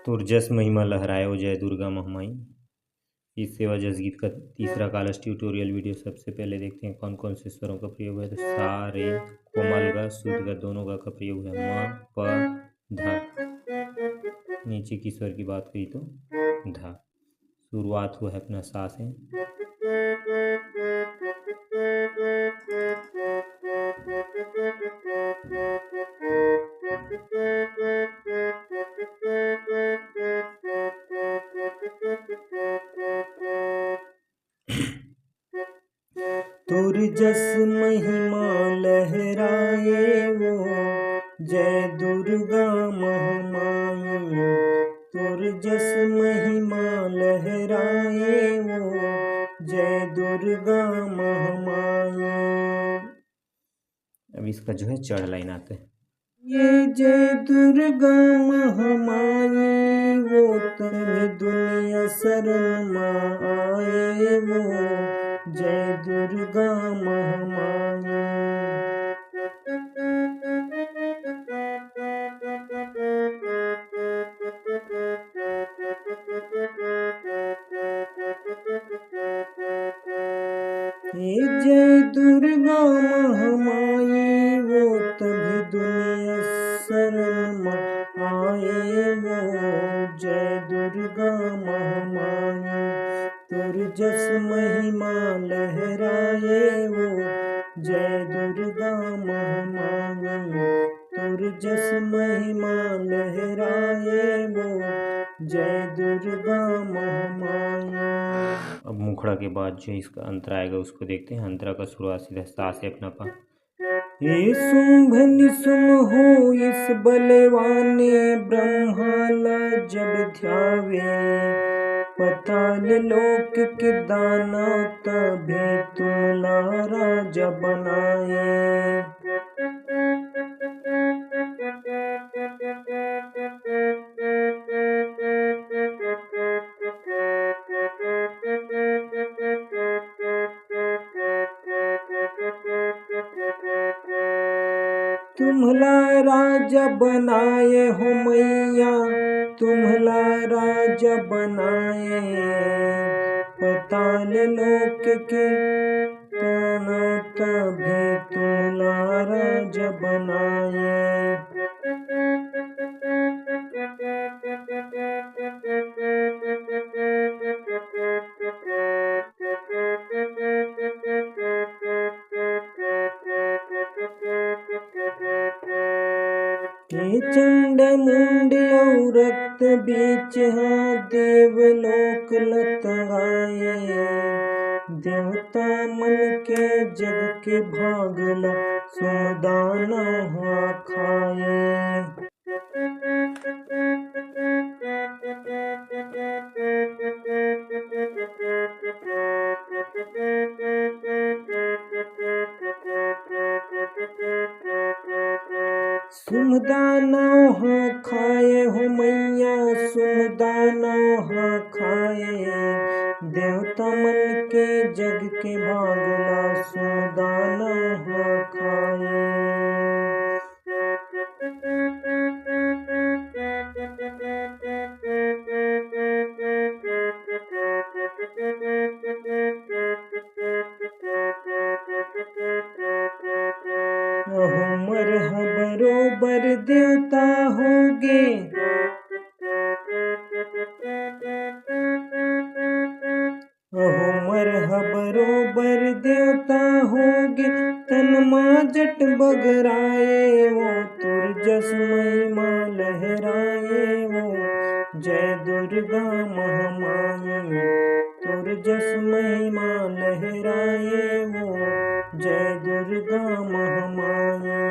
तुरजस महिमा लहराए ओ जय दुर्गा महामाई। इस सेवा जस गीत का तीसरा कालस ट्यूटोरियल वीडियो सबसे पहले देखते हैं कौन कौन से स्वरों का प्रयोग है। तो सा रे कोमल गा शुद्ध गा दोनों गा का प्रयोग है। म प ध। नीचे की स्वर की बात करी तो ध। शुरुआत हुआ है अपना सा से। तुरजस महिमा लहराए वो जय दुर्गा महामाई। तुरजस महिमा लहराए वो जय दुर्गा महामाई। अब इसका जो है चढ़ लाइन आता है। ये जय दुर्गा महामाई वो तभी दुनिया शरण आए वो जय दुर्गा महामाई। ये जय दुर्गा महामाई वो तभी दुनिया शरण आए वो जय दुर्गा महामाई। तुरजस महिमा लहराए वो जय दुर्गा महामाई। तुरजस महिमा लहराए वो जय दुर्गा महामाई। अब मुखड़ा के बाद जो इसका अंतरा आएगा उसको देखते हैं। अंतरा का शुरुआत सीधा सा से अपना पा। ये शुंभ निशुम हो इस बलवाने ब्रह्माला जब ध्यावे। पताल लोक के दानव तभी तुमला राजा बनाए। तुम्हला राजा बनाए हो मैया तुम्हला राजा बनाए। पताल लोक के दानव तभी तुमला राजा बनाए। हे चंड मुंड और रक्त बीच हाँ देवलोक लतगाए। देवता मन के जग के भागला सुमदाना हाँ खाए। सुमदाना हाँ खाए हो मैया सुमदाना हाँ खाए। देवता मन के जग के भागला सुमदाना हाँ खाए। हमर बरोबर देवता होगे। हमर बरोबर देवता होगे तन माँ जट बगराए वो तुरजस महिमा लहराए वो जय दुर्गा महामाई। तुरजस महिमा लहराए वो जय दुर्गा महामाई।